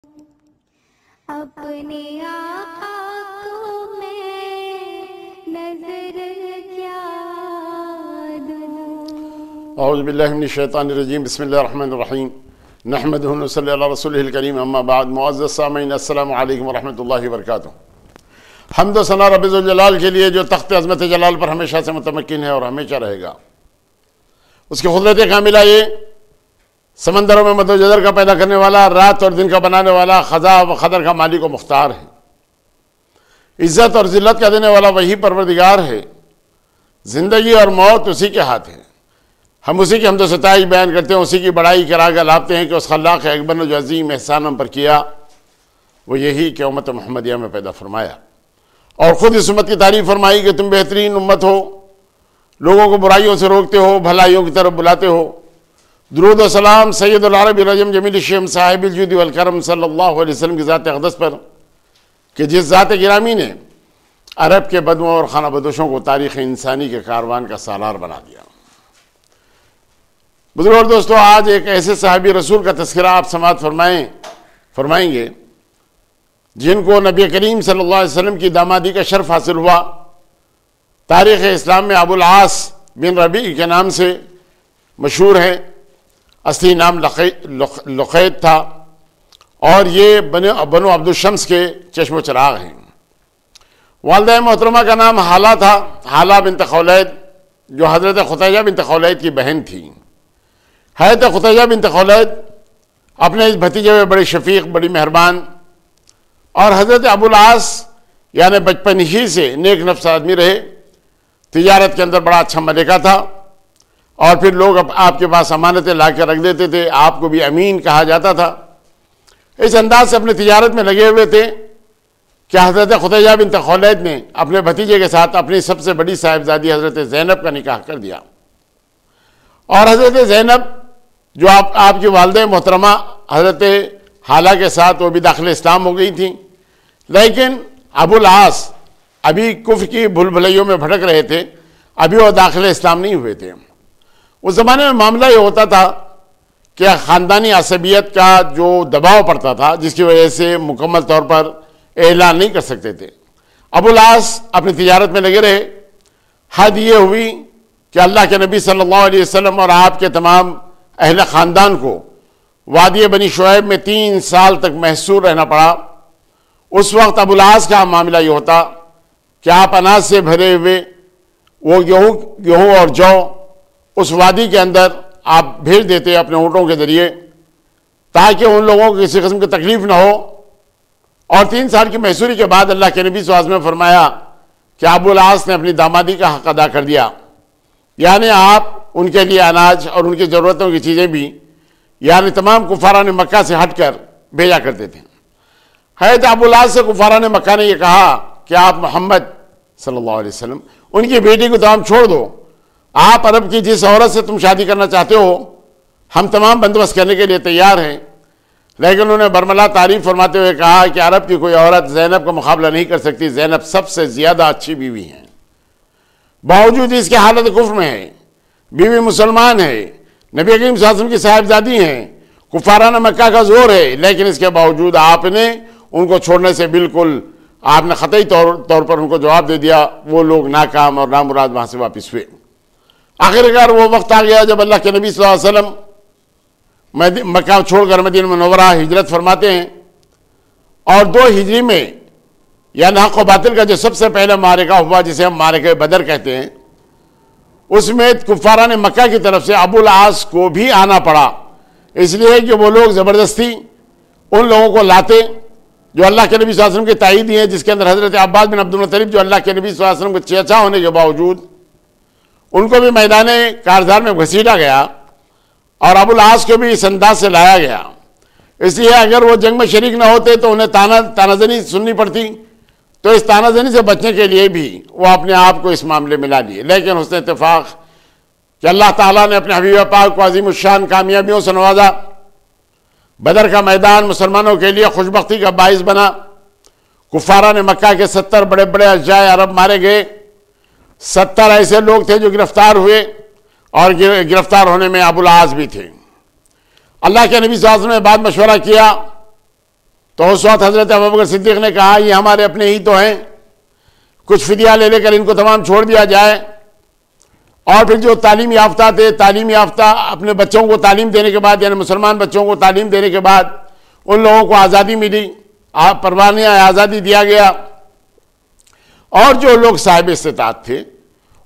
اپنے آقا کو میں نظر کیا دوں۔ اعوذ باللہ من الشیطان الرجیم، بسم اللہ الرحمن الرحیم، نحمدہ و نصلی علی رسولہ الکریم، اما بعد۔ معزز سامعین، السلام علیکم ورحمۃ اللہ وبرکاتہ۔ حمد و ثنا رب ذوالجلال کے لیے جو تخت عظمت جلال پر ہمیشہ سے متمکن ہے اور ہمیشہ رہے گا۔ اس کی قدرت کاملہ یہ سمندروں میں مد و جزر کا پیدا کرنے والا، رات اور دن کا بنانے والا، خزاں و قدر کا مالک و مختار ہے۔ عزت اور ذلت کا دینے والا وہی پروردگار ہے۔ زندگی اور موت اسی کے ہاتھ ہے۔ ہم اسی کی حمد و ستائش بیان کرتے ہیں، اسی کی بڑائی کرا کر لاتے ہیں کہ اس خلاق اکبر نے جو عظیم احسان ہم پر کیا وہ یہی کہ امت محمدیہ میں پیدا فرمایا، اور خود اس امت کی تعریف فرمائی کہ تم بہترین امت ہو، لوگوں کو برائیوں سے روکتے ہو، بھلائیوں کی طرف بلاتے ہو۔ درود و سلام سید العرب رجم جمیل الشیم صاحب الجود والکرم صلی اللہ علیہ وسلم کی ذات اقدس پر، کہ جس ذات گرامی نے عرب کے بدوؤں اور خانہ بدوشوں کو تاریخ انسانی کے کاروان کا سالار بنا دیا۔ بزرگ اور دوستو، آج ایک ایسے صحابی رسول کا تذکرہ آپ سماعت فرمائیں گے جن کو نبی کریم صلی اللہ علیہ وسلم کی دامادی کا شرف حاصل ہوا۔ تاریخ اسلام میں ابو العاص بن ربیع کے نام سے مشہور ہے۔ اصلی نام لقیط تھا، اور یہ بنو عبد الشمس کے چشم و چراغ ہیں۔ والدہ محترمہ کا نام حالہ تھا، حالہ بنت خولید، جو حضرت ختیجہ بنت خولید کی بہن تھی۔ حضرت ختیجہ بنت خولید اپنے اس بھتیجے میں بڑے شفیق، بڑی مہربان، اور حضرت ابو العاص یعنی بچپن ہی سے نیک نفس آدمی رہے۔ تجارت کے اندر بڑا اچھا ملکہ تھا، اور پھر لوگ آپ کے پاس امانتیں لا کے رکھ دیتے تھے، آپ کو بھی امین کہا جاتا تھا۔ اس انداز سے اپنے تجارت میں لگے ہوئے تھے کہ حضرت ختیجہ بنت خولید نے اپنے بھتیجے کے ساتھ اپنی سب سے بڑی صاحبزادی حضرت زینب کا نکاح کر دیا۔ اور حضرت زینب جو آپ کی والدہ محترمہ حضرت حالہ کے ساتھ وہ بھی داخل اسلام ہو گئی تھیں، لیکن ابو العاص ابھی کفر کی بھول بھلیوں میں بھٹک رہے تھے، ابھی وہ داخل اسلام نہیں ہوئے تھے۔ اس زمانے میں معاملہ یہ ہوتا تھا کہ خاندانی عصبیت کا جو دباؤ پڑتا تھا، جس کی وجہ سے مکمل طور پر اعلان نہیں کر سکتے تھے۔ ابو العاص اپنی تجارت میں لگے رہے۔ حد یہ ہوئی کہ اللہ کے نبی صلی اللہ علیہ وسلم اور آپ کے تمام اہل خاندان کو وادی بنی شعیب میں 3 سال تک محصور رہنا پڑا۔ اس وقت ابو العاص کا معاملہ یہ ہوتا کہ آپ اناج سے بھرے ہوئے وہ گیہوں اور جو اس وادی کے اندر آپ بھیج دیتے اپنے اونٹوں کے ذریعے، تاکہ ان لوگوں کو کسی قسم کی تکلیف نہ ہو۔ اور 3 سال کی محصوری کے بعد اللہ کے نبی صلی اللہ علیہ وسلم نے فرمایا کہ ابو العاص نے اپنی دامادی کا حق ادا کر دیا، یعنی آپ ان کے لیے اناج اور ان کی ضرورتوں کی چیزیں بھی یعنی تمام کفاران مکہ سے ہٹ کر بھیجا کرتے تھے۔ حضرت ابو العاص سے کفاران مکہ نے یہ کہا کہ آپ محمد صلی اللہ علیہ وسلم ان کی بیٹی کو تمام چھوڑ دو، آپ عرب کی جس عورت سے تم شادی کرنا چاہتے ہو ہم تمام بندوبست کرنے کے لیے تیار ہیں۔ لیکن انہوں نے برملا تعریف فرماتے ہوئے کہا کہ عرب کی کوئی عورت زینب کا مقابلہ نہیں کر سکتی، زینب سب سے زیادہ اچھی بیوی ہیں، باوجود اس کے حالت کفر میں ہے، بیوی مسلمان ہے، نبی کریم صلی اللہ علیہ وسلم کی صاحبزادی ہیں، کفارانہ مکہ کا زور ہے، لیکن اس کے باوجود آپ نے ان کو چھوڑنے سے بالکل آپ نے قطعی طور پر ان کو جواب دے دیا۔ وہ لوگ ناکام اور نامراد وہاں سے واپس ہوئے۔ آخرکار وہ وقت آ گیا جب اللہ کے نبی صلی اللہ علیہ وسلم مکہ چھوڑ کر مدینہ منورہ ہجرت فرماتے ہیں، اور 2 ہجری میں یعنی حق و باطل کا جو سب سے پہلا معرکہ ہوا، جسے ہم معرکہ بدر کہتے ہیں، اس میں کفاران مکہ کی طرف سے ابو العاص کو بھی آنا پڑا، اس لیے کہ وہ لوگ زبردستی ان لوگوں کو لاتے جو اللہ کے نبی صلی اللہ علیہ وسلم کے تائیدی ہیں، جس کے اندر حضرت عباس بن عبد المطلب جو اللہ کے نبی صلی اللہ علیہ وسلم کے چچا ہونے کے باوجود ان کو بھی میدان کارزار میں گھسیٹا گیا، اور ابو العاص کو بھی اس انداز سے لایا گیا۔ اس لیے اگر وہ جنگ میں شریک نہ ہوتے تو انہیں تانہ زنی سننی پڑتی، تو اس تانہ زنی سے بچنے کے لیے بھی وہ اپنے آپ کو اس معاملے میں لا لیے۔ لیکن حسن اتفاق کہ اللہ تعالیٰ نے اپنے حبیب پاک کو عظیم الشان کامیابیوں سے نوازا۔ بدر کا میدان مسلمانوں کے لیے خوشبختی کا باعث بنا۔ کفاران مکہ کے 70 بڑے بڑے اشجاع عرب مارے گئے۔ 70 ایسے لوگ تھے جو گرفتار ہوئے، اور گرفتار ہونے میں ابو العاص بھی تھے۔ اللہ کے نبی صلی اللہ علیہ وسلم نے بعد مشورہ کیا تو اس وقت حضرت ابوبکر صدیق نے کہا یہ ہمارے اپنے ہی تو ہیں، کچھ فدیہ لے کر ان کو تمام چھوڑ دیا جائے۔ اور پھر جو تعلیم یافتہ تھے، تعلیم یافتہ اپنے بچوں کو تعلیم دینے کے بعد، یعنی مسلمان بچوں کو تعلیم دینے کے بعد ان لوگوں کو آزادی ملی، پروانہ آزادی دیا گیا، اور جو لوگ صاحب استطاعت تھے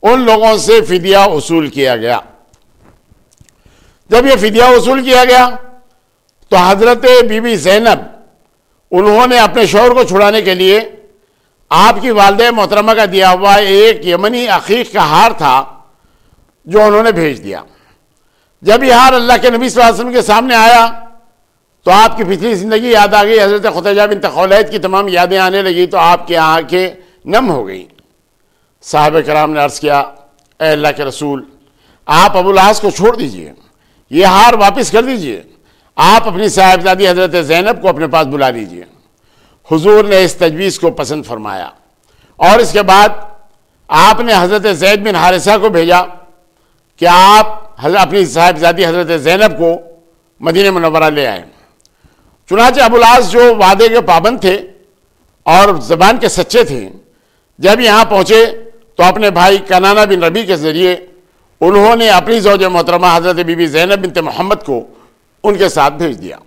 ان لوگوں سے فدیہ وصول کیا گیا۔ جب یہ فدیہ وصول کیا گیا تو حضرت بی بی زینب انہوں نے اپنے شوہر کو چھڑانے کے لیے آپ کی والدہ محترمہ کا دیا ہوا ایک یمنی عقیق کا ہار تھا جو انہوں نے بھیج دیا۔ جب یہ ہار اللہ کے نبی صلی اللہ علیہ وسلم کے سامنے آیا تو آپ کی پچھلی زندگی یاد آ گئی، حضرت خدیجہ بنت خولید کی تمام یادیں آنے لگی تو آپ کی آنکھیں نم ہو گئیں۔ صحابہ کرام نے عرض کیا اے اللہ کے رسول، آپ ابو العاص کو چھوڑ دیجئے، یہ ہار واپس کر دیجئے، آپ اپنی صاحبزادی حضرت زینب کو اپنے پاس بلا لیجئے۔ حضور نے اس تجویز کو پسند فرمایا اور اس کے بعد آپ نے حضرت زید بن حارثہ کو بھیجا کہ آپ اپنی صاحبزادی حضرت زینب کو مدینہ منورہ لے آئے۔ چنانچہ ابو العاص جو وعدے کے پابند تھے اور زبان کے سچے تھے، جب یہاں پہنچے تو اپنے بھائی کنانہ بن ربیع کے ذریعے انہوں نے اپنی زوج محترمہ حضرت بی بی زینب بنت محمد کو ان کے ساتھ بھیج دیا۔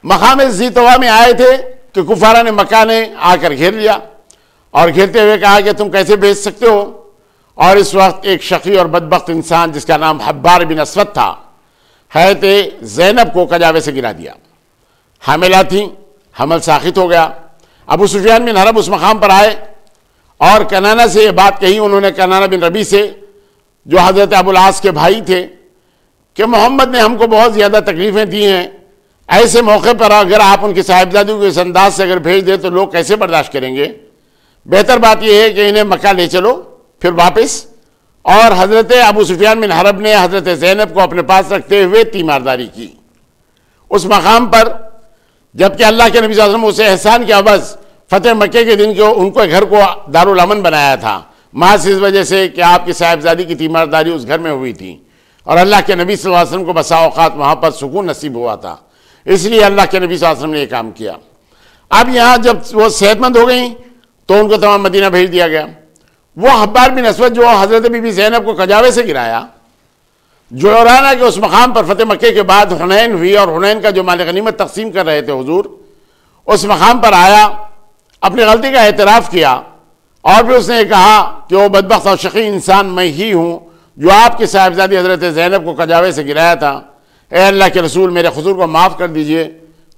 مقام ذی طویٰ میں آئے تھے کہ کفارہ نے مکہ نے آ کر گھیر لیا اور گھیرتے ہوئے کہا کہ تم کیسے بھیج سکتے ہو؟ اور اس وقت ایک شقی اور بدبخت انسان جس کا نام حبار بن اسود تھا، حضرت زینب کو کجاوے سے گرا دیا۔ حاملہ تھیں، حمل ساخط ہو گیا۔ ابو سفیان بن حرب اس مقام پر آئے اور کنانہ سے یہ بات کہی، انہوں نے کنانہ بن ربیع سے جو حضرت ابو العاص کے بھائی تھے کہ محمد نے ہم کو بہت زیادہ تکلیفیں دی ہیں، ایسے موقع پر اگر آپ ان کی صاحبزادی کو اس انداز سے اگر بھیج دیں تو لوگ کیسے برداشت کریں گے؟ بہتر بات یہ ہے کہ انہیں مکہ لے چلو پھر واپس۔ اور حضرت ابو سفیان بن حرب نے حضرت زینب کو اپنے پاس رکھتے ہوئے تیمارداری کی۔ اس مقام پر جبکہ اللہ کے نبی صلی اللہ علیہ وسلم اسے احسان کے عوض فتح مکہ کے دن کو ان کو گھر کو دارالامن بنایا تھا، محض اس وجہ سے کہ آپ کی صاحبزادی کی تیمارداری اس گھر میں ہوئی تھی اور اللہ کے نبی صلی اللہ علیہ وسلم کو بسا اوقات وہاں پر سکون نصیب ہوا تھا، اس لیے اللہ کے نبی صلی اللہ علیہ وسلم نے یہ کام کیا۔ اب یہاں جب وہ صحت مند ہو گئیں تو ان کو تمام مدینہ بھیج دیا گیا۔ وہ حبار بن اسود جو حضرت بی بی زینب کو کجاوے سے گرایا، جعرانہ کے اس مقام پر فتح مکہ کے بعد حنین ہوئی اور حنین کا جو مال غنیمت تقسیم کر رہے تھے حضور، اس مقام پر آیا، اپنی غلطی کا اعتراف کیا اور پھر اس نے یہ کہا کہ وہ بدبخت اور شقی انسان میں ہی ہوں جو آپ کی صاحبزادی حضرت زینب کو کجاوے سے گرایا تھا، اے اللہ کے رسول میرے قصور کو معاف کر دیجئے۔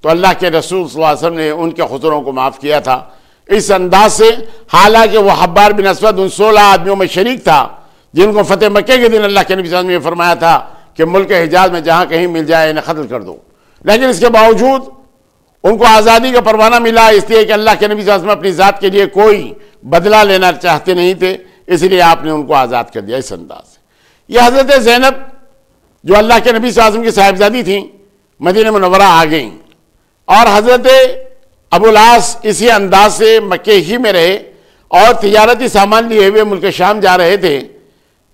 تو اللہ کے رسول صلی اللہ علیہ وسلم نے ان کے قصوروں کو معاف کیا تھا اس انداز سے، حالانکہ وہ حبار بن اسود ان 16 آدمیوں میں شریک تھا جن کو فتح مکہ کے دن اللہ کے نبی صلی اللہ علیہ وسلم نے یہ فرمایا تھا کہ ملک حجاز میں جہاں کہیں مل جائے انہیں قتل کر دو، لیکن اس کے باوجود ان کو آزادی کا پروانہ ملا، اس لیے کہ اللہ کے نبی صلی اللہ علیہ وسلم اپنی ذات کے لیے کوئی بدلہ لینا چاہتے نہیں تھے، اس لیے آپ نے ان کو آزاد کر دیا اس انداز سے۔ یہ حضرت زینب جو اللہ کے نبی صلی اللہ علیہ وسلم کی صاحبزادی تھیں مدینہ منورہ آ گئیں اور حضرت ابو العاص اسی انداز سے مکہ ہی میں رہے اور تجارتی سامان لیے ہوئے ملک شام جا رہے تھے۔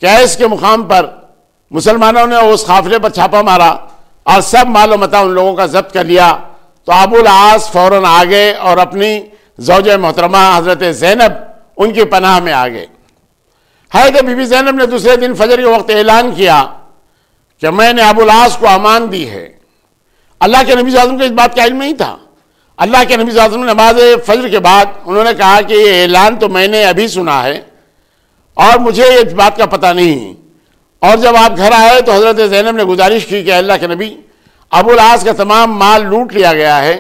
کیس کے مقام پر مسلمانوں نے اس قافلے پر چھاپا مارا اور سب مال و متاع ان لوگوں کا ضبط کر لیا، تو ابو العاص فوراً آ گئے اور اپنی زوجہ محترمہ حضرت زینب ان کی پناہ میں آ گئے۔ حضرت بی بی زینب نے دوسرے دن فجر کے وقت اعلان کیا کہ میں نے ابو العاص کو امان دی ہے۔ اللہ کے نبی صلی اللہ علیہ وسلم کو اس بات کا علم نہیں تھا۔ اللہ کے نبی صلی اللہ علیہ وسلم نے نماز فجر کے بعد انہوں نے کہا کہ یہ اعلان تو میں نے ابھی سنا ہے اور مجھے اس بات کا پتہ نہیں۔ اور جب آپ گھر آئے تو حضرت زینب نے گزارش کی کہ اللہ کے نبی، ابو العاص کا تمام مال لوٹ لیا گیا ہے،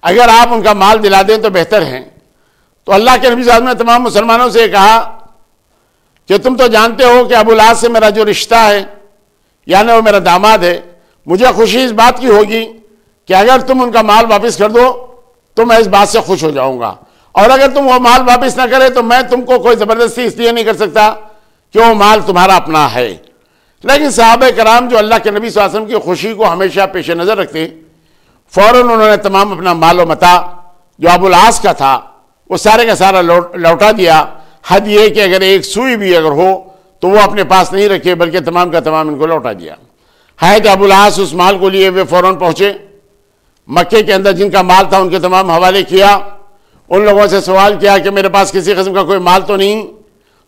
اگر آپ ان کا مال دلا دیں تو بہتر ہے۔ تو اللہ کے نبی صلی اللہ علیہ وسلم نے تمام مسلمانوں سے کہا کہ تم تو جانتے ہو کہ ابو العاص سے میرا جو رشتہ ہے، یعنی وہ میرا داماد ہے، مجھے خوشی اس بات کی ہوگی کہ اگر تم ان کا مال واپس کر دو تو میں اس بات سے خوش ہو جاؤں گا، اور اگر تم وہ مال واپس نہ کرے تو میں تم کو کوئی زبردستی اس لیے نہیں کر سکتا کہ وہ مال تمہارا اپنا ہے۔ لیکن صحابہ کرام جو اللہ کے نبی صلی اللہ علیہ وسلم کی خوشی کو ہمیشہ پیش نظر رکھتے، فوراً انہوں نے تمام اپنا مال و متاع جو ابو العاص کا تھا وہ سارے کا سارا لوٹا دیا، حد یہ کہ اگر ایک سوئی بھی اگر ہو تو وہ اپنے پاس نہیں رکھے بلکہ تمام کا تمام ان کو لوٹا دیا۔ حضرت ابو العاص اس مال کو لیے ہوئے فوراً پہنچے مکے کے اندر جن کا مال تھا ان کے تمام حوالے کیا، ان لوگوں سے سوال کیا کہ میرے پاس کسی قسم کا کوئی مال تو نہیں؟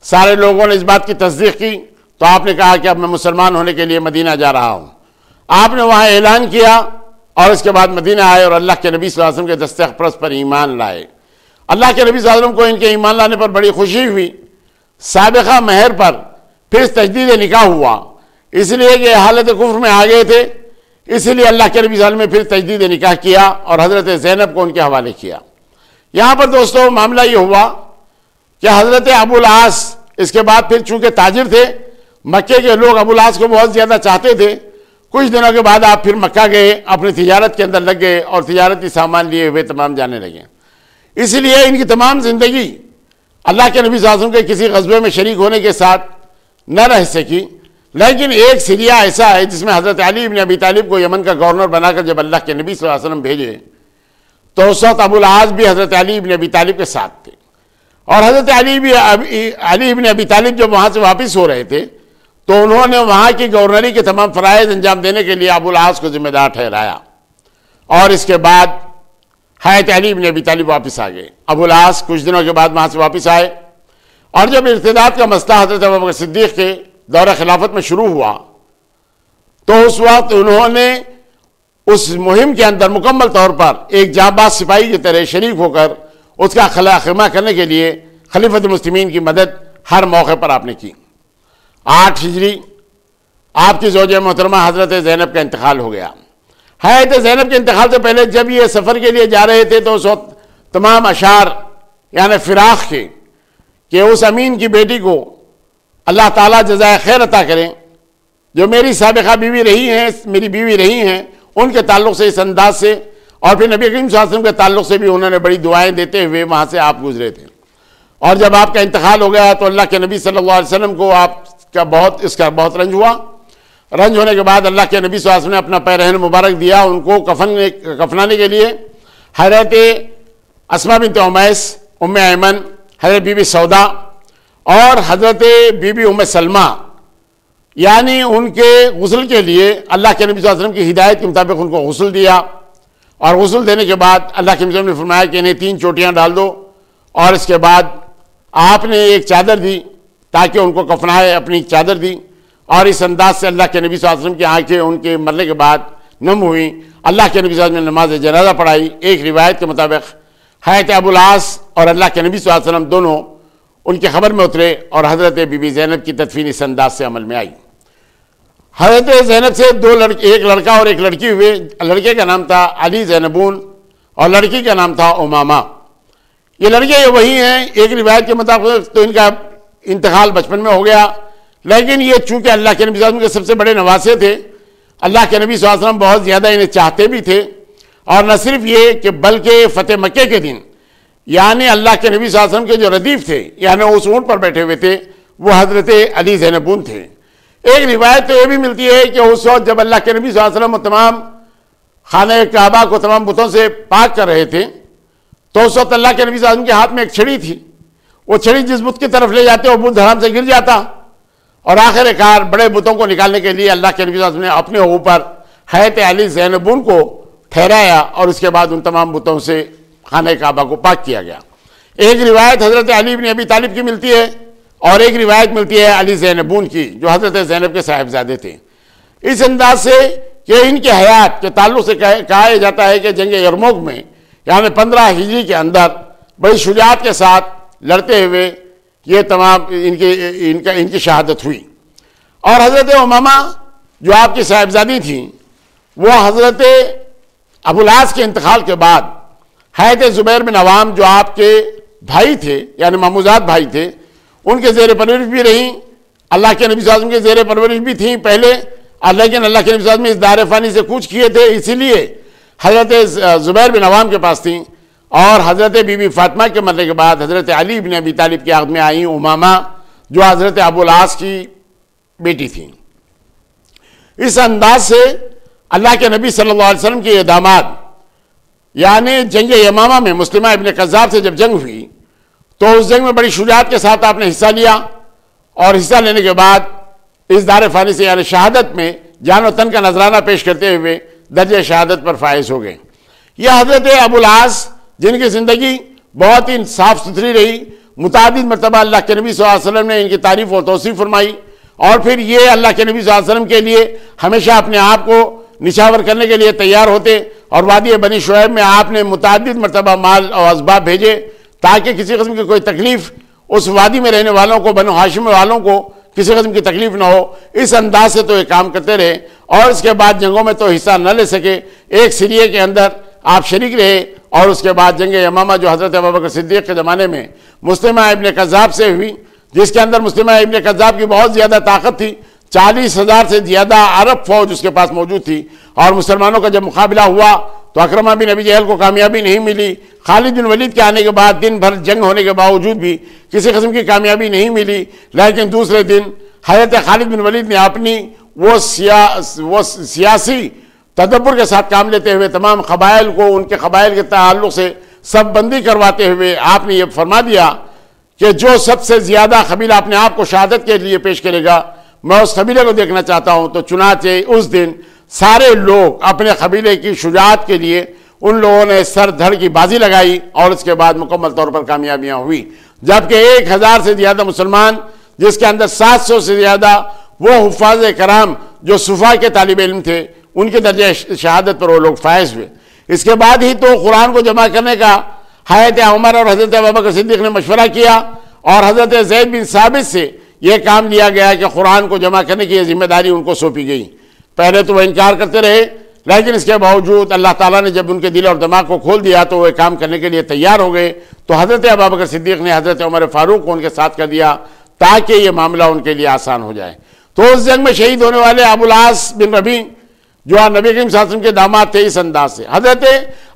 سارے لوگوں نے اس بات کی تصدیق کی، تو آپ نے کہا کہ اب میں مسلمان ہونے کے لیے مدینہ جا رہا ہوں۔ آپ نے وہاں اعلان کیا اور اس کے بعد مدینہ آئے اور اللہ کے نبی صلی اللہ علیہ وسلم کے دستِ اقدس پر ایمان لائے۔ اللہ کے نبی صلی اللہ علیہ وسلم کو ان کے ایمان لانے پر بڑی خوشی ہوئی۔ سابقہ مہر پر پھر تجدید نکاح ہوا، اس لیے کہ حالت کفر میں آ گئے تھے، اسی لیے اللہ کے نبی صلی اللہ علیہ وسلم نے پھر تجدید نکاح کیا اور حضرت زینب کو ان کے حوالے کیا۔ یہاں پر دوستو معاملہ یہ ہوا کہ حضرت ابو العاص اس کے بعد پھر چونکہ تاجر تھے، مکے کے لوگ ابو العاص کو بہت زیادہ چاہتے تھے، کچھ دنوں کے بعد آپ پھر مکہ گئے، اپنی تجارت کے اندر لگ گئے اور تجارتی سامان لیے ہوئے تمام جانے لگے۔ اس لیے ان کی تمام زندگی اللہ کے نبی صلی اللہ علیہ وسلم کے کسی غزوے میں شریک ہونے کے ساتھ نہ رہ سکی، لیکن ایک سریہ ایسا ہے جس میں حضرت علی بن ابی طالب کو یمن کا گورنر بنا کر جب اللہ کے نبی صلی اللہ علیہ وسلم بھیجے تو اس وقت ابو العاص بھی حضرت علی بن ابی طالب کے ساتھ تھے، اور حضرت علی بن ابی طالب جب وہاں سے واپس ہو رہے تھے تو انہوں نے وہاں کی گورنری کے تمام فرائض انجام دینے کے لیے ابو العاص کو ذمہ دار ٹھہرایا، اور اس کے بعد حضرت علی بن ابی طالب واپس آ گئے۔ ابو العاص کچھ دنوں کے بعد وہاں سے واپس آئے، اور جب ارتداد کا مسئلہ حضرت ابوبکر صدیق کے دور خلافت میں شروع ہوا تو اس وقت انہوں نے اس مہم کے اندر مکمل طور پر ایک جانباز سپاہی کی طرح شریک ہو کر اس کا خیمہ کرنے کے لیے خلیفۃ المسلمین کی مدد ہر موقع پر آپ نے کی۔ 8 ہجری آپ کی زوجہ محترمہ حضرت زینب کا انتقال ہو گیا۔ حضرت زینب کے انتقال سے پہلے جب یہ سفر کے لیے جا رہے تھے تو اس وقت تمام اشعار یعنی فراق کے کہ اس امین کی بیٹی کو اللہ تعالیٰ جزائے خیر عطا کریں، جو میری سابقہ بیوی رہی ہیں، میری بیوی رہی ہیں، ان کے تعلق سے اس انداز سے، اور پھر نبی کریم صلی اللہ علیہ وسلم کے تعلق سے بھی انہوں نے بڑی دعائیں دیتے ہوئے وہاں سے آپ گزرے تھے۔ اور جب آپ کا انتقال ہو گیا تو اللہ کے نبی صلی اللہ علیہ وسلم کو اس کا بہت رنج ہوا۔ رنج ہونے کے بعد اللہ کے نبی صلی اللہ علیہ وسلم نے اپنا پیرہن مبارک دیا ان کو کفنانے کے لیے۔ حضرت اسماء بنت عمیس، ام ایمن، حضرت بی بی سودا اور حضرت بی بی ام سلمہ، یعنی ان کے غسل کے لیے اللہ کے نبی صلی اللہ علیہ وسلم کی ہدایت کے مطابق ان کو غسل دیا، اور غسل دینے کے بعد اللہ کے نبی نے فرمایا کہ انہیں 3 چوٹیاں ڈال دو، اور اس کے بعد آپ نے ایک چادر دی تاکہ ان کو کفنائے، اپنی چادر دی، اور اس انداز سے اللہ کے نبی صلی اللہ علیہ وسلم کی آنکھیں ان کے مرنے کے بعد نم ہوئیں۔ اللہ کے نبی صلی اللہ علیہ وسلم نے نماز جنازہ پڑھائی۔ ایک روایت کے مطابق حضرت ابو العاص اور اللہ کے نبی صلی اللہ علیہ وسلم دونوں ان کی خبر میں اترے، اور حضرت بی بی زینب کی تدفین اس انداز سے عمل میں آئی۔ حضرت زینب سے ایک لڑکا اور ایک لڑکی ہوئے۔ لڑکے کا نام تھا علی زینبون اور لڑکی کا نام تھا امامہ۔ یہ لڑکے وہی ہیں، ایک روایت کے مطابق تو ان کا انتقال بچپن میں ہو گیا، لیکن یہ چونکہ اللہ کے نبی صلی اللہ علیہ وسلم کے سب سے بڑے نواسے تھے، اللہ کے نبی صلی اللہ علیہ وسلم بہت زیادہ انہیں چاہتے بھی تھے، اور نہ صرف یہ کہ بلکہ فتح مکے کے دن یعنی اللہ کے نبی صلی اللہ علیہ وسلم کے جو ردیف تھے، یعنی اس اونٹ پر بیٹھے ہوئے تھے، وہ حضرت علی زینبون تھے۔ ایک روایت تو یہ بھی ملتی ہے کہ اس وقت جب اللہ کے نبی صلی اللہ علیہ وسلم تمام خانہ کعبہ کو تمام بتوں سے پاک کر رہے تھے تو اس وقت اللہ کے نبی صلی اللہ علیہ وسلم کے ہاتھ میں ایک چھڑی تھی، وہ چھڑی جس بت کی طرف لے جاتے وہ بت دھڑام سے گر جاتا، اور آخر کار بڑے بتوں کو نکالنے کے لیے اللہ کے نبی صلی اللہ علیہ وسلم نے اپنے اوپر حضرت علی زینبون کو ٹھہرایا، اور اس کے بعد ان تمام بتوں سے خانہ کعبہ کو پاک کیا گیا۔ ایک روایت حضرت علی بن ابی طالب کی ملتی ہے، اور ایک روایت ملتی ہے علی زینبون کی جو حضرت زینب کے صاحبزادے تھے۔ اس انداز سے کہ ان کے حیات کے تعلق سے کہا جاتا ہے کہ جنگ یرموک میں یعنی 15 ہجری کے اندر بڑی شجاعت کے ساتھ لڑتے ہوئے یہ تمام ان کی شہادت ہوئی۔ اور حضرت امامہ جو آپ کی صاحبزادی تھیں، وہ حضرت ابو العاص کے انتقال کے بعد حضرت زبیر بن عوام جو آپ کے بھائی تھے یعنی ماموزاد بھائی تھے، ان کے زیر پرورش بھی رہیں۔ اللہ کے نبی صلی اللہ علیہ وسلم کے زیر پرورش بھی تھیں پہلے، لیکن اللہ کے نبی صلی اللہ علیہ وسلم اس دار فانی سے کوچ کیے تھے، اسی لیے حضرت زبیر بن عوام کے پاس تھیں، اور حضرت بی بی فاطمہ کے مرنے کے بعد حضرت علی بن ابی طالب کی عہد میں آئیں امامہ جو حضرت ابو العاص کی بیٹی تھیں۔ اس انداز سے اللہ کے نبی صلی اللہ علیہ وسلم کے یہ داماد یعنی جنگ یمامہ میں مسلمہ ابن قذاب سے جب جنگ ہوئی تو اس جنگ میں بڑی شجاعت کے ساتھ آپ نے حصہ لیا، اور حصہ لینے کے بعد اس دار فانی سے یعنی شہادت میں جان و تن کا نذرانہ پیش کرتے ہوئے درجہ شہادت پر فائز ہو گئے۔ یہ حضرت ابوالعاص جن کی زندگی بہت ہی صاف ستھری رہی، متعدد مرتبہ اللہ کے نبی صلی اللہ علیہ وسلم نے ان کی تعریف و توصیف فرمائی، اور پھر یہ اللہ کے نبی صلی اللہ علیہ وسلم کے لیے ہمیشہ اپنے آپ کو نشاور کرنے کے لیے تیار ہوتے، اور وادی بنی شعیب میں آپ نے متعدد مرتبہ مال اور اسباب بھیجے تاکہ کسی قسم کی کوئی تکلیف اس وادی میں رہنے والوں کو، بنو ہاشم والوں کو کسی قسم کی تکلیف نہ ہو۔ اس انداز سے تو یہ کام کرتے رہے، اور اس کے بعد جنگوں میں تو حصہ نہ لے سکے۔ ایک سریے کے اندر آپ شریک رہے، اور اس کے بعد جنگ یمامہ جو حضرت ابوبکر صدیق کے زمانے میں مسلمہ ابن کذاب سے ہوئی، جس کے اندر مسلمہ ابن کذاب کی بہت زیادہ طاقت تھی، 40,000 سے زیادہ عرب فوج اس کے پاس موجود تھی، اور مسلمانوں کا جب مقابلہ ہوا تو اکرمہ بن ابی جہل کو کامیابی نہیں ملی۔ خالد بن ولید کے آنے کے بعد دن بھر جنگ ہونے کے باوجود بھی کسی قسم کی کامیابی نہیں ملی، لیکن دوسرے دن حضرت خالد بن ولید نے اپنی وہ سیاسی تدبر کے ساتھ کام لیتے ہوئے تمام قبائل کو ان کے قبائل کے تعلق سے سب بندی کرواتے ہوئے آپ نے یہ فرما دیا کہ جو سب سے زیادہ قبیلہ اپنے آپ کو شہادت کے لیے پیش کرے گا میں اس قبیلے کو دیکھنا چاہتا ہوں۔ تو چنانچہ اس دن سارے لوگ اپنے قبیلے کی شجاعت کے لیے ان لوگوں نے سر دھڑ کی بازی لگائی، اور اس کے بعد مکمل طور پر کامیابیاں ہوئی، جبکہ 1000 سے زیادہ مسلمان، جس کے اندر 700 سے زیادہ وہ حفاظ کرام جو صفا کے طالب علم تھے، ان کے درجہ شہادت پر وہ لوگ فائز ہوئے۔ اس کے بعد ہی تو قرآن کو جمع کرنے کا حضرت عمر اور حضرت ابوبکر صدیق نے مشورہ کیا، اور حضرت زید بن ثابت سے یہ کام لیا گیا کہ قرآن کو جمع کرنے کی یہ ذمہ داری ان کو سونپی گئی۔ پہلے تو وہ انکار کرتے رہے، لیکن اس کے باوجود اللہ تعالیٰ نے جب ان کے دل اور دماغ کو کھول دیا تو وہ کام کرنے کے لیے تیار ہو گئے۔ تو حضرت ابوبکر صدیق نے حضرت عمر فاروق کو ان کے ساتھ کر دیا تاکہ یہ معاملہ ان کے لیے آسان ہو جائے۔ تو اس جنگ میں شہید ہونے والے ابوالعاص بن ربیع جو نبی کریم صلی اللہ علیہ وسلم کے داماد تھے، اس انداز سے حضرت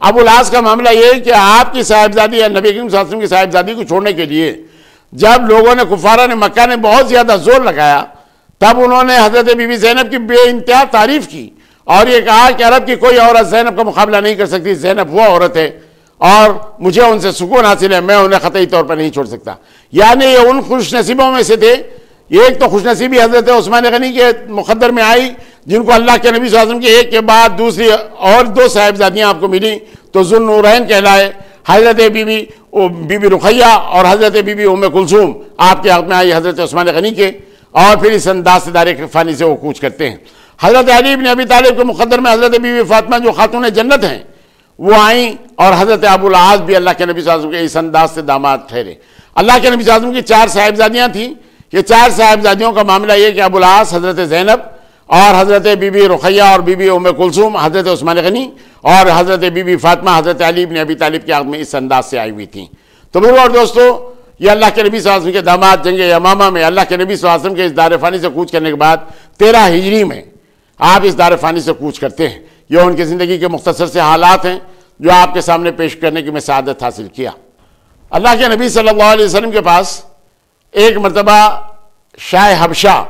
ابوالعاص کا معاملہ یہ ہے کہ آپ کی صاحبزادی یا نبی کریم صلی اللہ علیہ وسلم کی صاحبزادی کو چھوڑنے کے لیے جب لوگوں نے کفارہ نے مکہ نے بہت زیادہ زور لگایا، تب انہوں نے حضرت بی بی زینب کی بے انتہا تعریف کی، اور یہ کہا کہ عرب کی کوئی عورت زینب کا مقابلہ نہیں کر سکتی، زینب وہ عورت ہے اور مجھے ان سے سکون حاصل ہے، میں انہیں قطعی طور پر نہیں چھوڑ سکتا۔ یعنی یہ ان خوش نصیبوں میں سے تھے۔ ایک تو خوش نصیبی حضرت عثمان غنی کے مقدر میں آئی، جن کو اللہ کے نبی صلی اللہ علیہ وسلم کے ایک کے بعد دوسری اور 2 صاحبزادیاں آپ کو ملی، تو ذو النورین کہلائے۔ حضرت بی بی رقیہ اور حضرت بی بی ام کلثوم آپ کے حق میں آئی حضرت عثمان غنی کے، اور پھر اس انداز سے دار فانی سے وہ کوچ کرتے ہیں۔ حضرت علی بن ابی طالب کے مقدر میں حضرت بی بی فاطمہ جو خاتون جنت ہیں وہ آئیں، اور حضرت ابوالعاص بھی اللہ کے نبی صلی اللہ علیہ وسلم کے اس انداز سے داماد ٹھہرے۔ اللہ کے نبی صلی اللہ علیہ وسلم کی 4 صاحبزادیاں تھیں۔ یہ 4 صاحبزادیوں کا معاملہ یہ کہ ابوالعاص، حضرت زینب اور حضرت بی بی رقیہ اور بی بی ام کلثوم حضرت عثمان غنی، اور حضرت بی بی فاطمہ حضرت علی بن ابی طالب کے حق میں اس انداز سے آئی ہوئی تھیں۔ تو بزرگوں اور دوستو، یہ اللہ کے نبی صلی اللہ علیہ وسلم کے داماد جنگ یمامہ میں اللہ کے نبی صلی اللہ علیہ وسلم کے اس دار فانی سے کوچ کرنے کے بعد 13 ہجری میں آپ اس دار فانی سے کوچ کرتے ہیں۔ یہ ان کی زندگی کے مختصر سے حالات ہیں جو آپ کے سامنے پیش کرنے کی میں سعادت حاصل کیا۔ اللہ کے نبی صلی اللہ علیہ وسلم کے پاس ایک مرتبہ شاہ حبشہ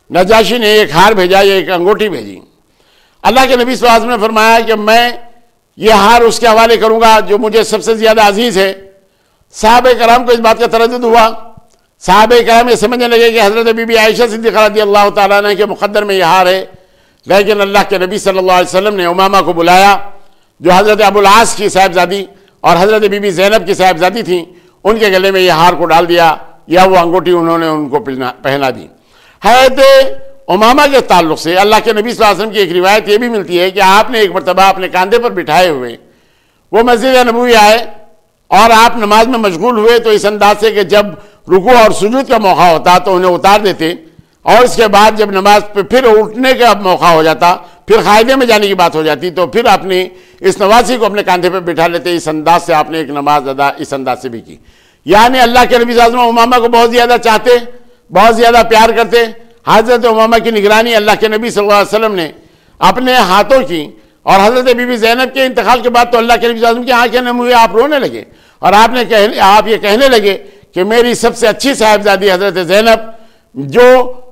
نجاشی نے ایک ہار بھیجا، یا ایک انگوٹھی بھیجی۔ اللہ کے نبی صلی اللہ علیہ وسلم نے فرمایا کہ میں یہ ہار اس کے حوالے کروں گا جو مجھے سب سے زیادہ عزیز ہے۔ صحابہ کرام کو اس بات کا تردد ہوا۔ صحابہ کرام یہ سمجھنے لگے کہ حضرت بی بی عائشہ صدیقہ رضی اللہ تعالیٰ عنہ کے مقدر میں یہ ہار ہے، لیکن اللہ کے نبی صلی اللہ علیہ وسلم نے امامہ کو بلایا جو حضرت ابوالعاص کی صاحبزادی اور حضرت بی بی زینب کی صاحبزادی تھیں، ان کے گلے میں یہ ہار کو ڈال دیا، یا وہ انگوٹھی انہوں نے ان کو پہنا دی۔ حضرت امامہ کے تعلق سے اللہ کے نبی صلی اللہ علیہ وسلم کی ایک روایت یہ بھی ملتی ہے کہ آپ نے ایک مرتبہ اپنے کاندھے پر بٹھائے ہوئے وہ مسجد نبوی آئے، اور آپ نماز میں مشغول ہوئے تو اس انداز سے کہ جب رکوع اور سجود کا موقع ہوتا تو انہیں اتار دیتے، اور اس کے بعد جب نماز پہ پھر اٹھنے کا موقع ہو جاتا، پھر قاعدے میں جانے کی بات ہو جاتی، تو پھر اپنی اس نواسی کو اپنے کاندھے پہ بٹھا لیتے۔ اس انداز سے آپ نے ایک نماز ادا اس انداز سے بھی کی۔ یعنی اللہ کے نبی صلی اللہ علیہ وسلم امامہ کو بہت زیادہ چاہتے، بہت زیادہ پیار کرتے۔ حضرت امامہ کی نگرانی اللہ کے نبی صلی اللہ علیہ وسلم نے اپنے ہاتھوں کی، اور حضرت بی بی زینب کے انتقال کے بعد تو اللہ کے نبی صلی اللہ علیہ وسلم کی آنکھیں نم ہوئی، آپ رونے لگے، اور آپ یہ کہنے لگے کہ میری سب سے اچھی صاحبزادی حضرت زینب جو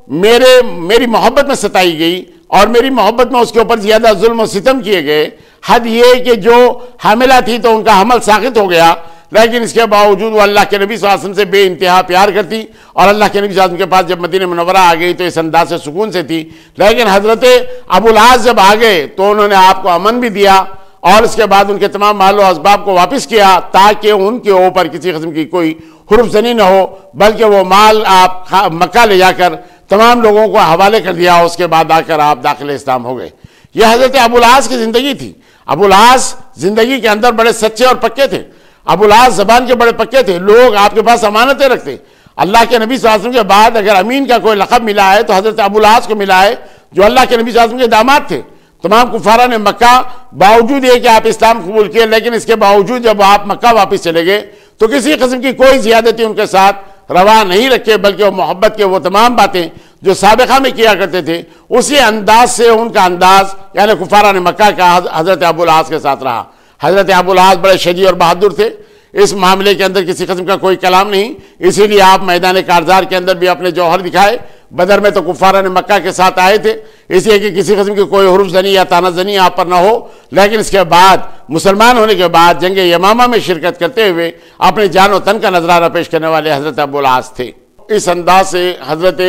میری محبت میں ستائی گئی، اور میری محبت میں اس کے اوپر زیادہ ظلم و ستم کیے گئے۔ حد یہ کہ جو حاملہ تھی تو ان کا حمل ساقط ہو گیا، لیکن اس کے باوجود وہ اللہ کے نبی صلی اللہ علیہ وسلم سے بے انتہا پیار کرتی، اور اللہ کے نبی صلی اللہ علیہ وسلم کے پاس جب مدینہ منورہ آ گئی تو اس انداز سے سکون سے تھی۔ لیکن حضرت ابوالعاص جب آ گئے تو انہوں نے آپ کو امن بھی دیا، اور اس کے بعد ان کے تمام مال و اسباب کو واپس کیا تاکہ ان کے اوپر کسی قسم کی کوئی حرف زنی نہ ہو، بلکہ وہ مال آپ مکہ لے جا کر تمام لوگوں کو حوالے کر دیا، اس کے بعد آ کر آپ داخل اسلام ہو گئے۔ یہ حضرت ابو العاص کی زندگی تھی۔ ابو العاص زندگی کے اندر بڑے سچے اور پکے تھے، ابو العاص زبان کے بڑے پکے تھے، لوگ آپ کے پاس امانتیں رکھتے۔ اللہ کے نبی صلی اللہ علیہ وسلم کے بعد اگر امین کا کوئی لقب ملا ہے تو حضرت ابو العاص کو ملا ہے، جو اللہ کے نبی صلی اللہ علیہ وسلم کے داماد تھے۔ تمام کفارہ نے مکہ باوجود یہ کہ آپ اسلام قبول کیے، لیکن اس کے باوجود جب آپ مکہ واپس چلے گئے تو کسی قسم کی کوئی زیادتی ان کے ساتھ روا نہیں رکھے، بلکہ وہ محبت کے وہ تمام باتیں جو سابقہ میں کیا کرتے تھے اسی انداز سے ان کا انداز یعنی کفارہ نے مکہ کا حضرت ابو العاص کے ساتھ رہا۔ حضرت ابو العاص بڑے شجاع اور بہادر تھے، اس معاملے کے اندر کسی قسم کا کوئی کلام نہیں، اسی لیے آپ میدان کارزار کے اندر بھی اپنے جوہر دکھائے۔ بدر میں تو کفارہ نے مکہ کے ساتھ آئے تھے، اس لیے کہ کسی قسم کی کوئی حرف زنی یا طعنہ زنی آپ پر نہ ہو، لیکن اس کے بعد مسلمان ہونے کے بعد جنگ یمامہ میں شرکت کرتے ہوئے اپنے جان و تن کا نذرانہ پیش کرنے والے حضرت ابو العاص تھے۔ اس انداز سے حضرت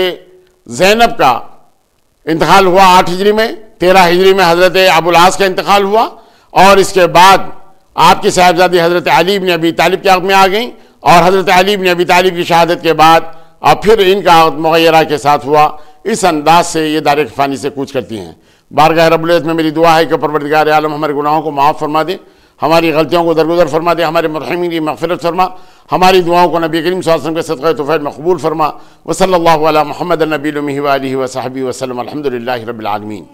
زینب کا انتقال ہوا 8 ہجری میں، 13 ہجری میں حضرت ابو العاص کا انتقال ہوا، اور اس کے بعد آپ کی صاحبزادی حضرت علی بن ابی طالب کے عقد میں آ گئیں، اور حضرت علی بن ابی طالب کی شہادت کے بعد اب پھر ان کا عقد مغیرہ کے ساتھ ہوا۔ اس انداز سے یہ دار فانی سے کوچ کرتی ہیں۔ بارگاہ رب العزت میں میری دعا ہے کہ پروردگار عالم ہمارے گناہوں کو معاف فرما دے، ہماری غلطیوں کو درگزر فرما دے، ہمارے مرحومین کی مغفرت فرما، ہماری دعاؤں کو نبی کریم صلی اللہ علیہ وسلم کے صدقہ طفیل میں قبول فرما۔ وصلی اللہ علی محمد النبی الامی وآلہ وصحبہ وسلم، الحمدللہ رب العالمین۔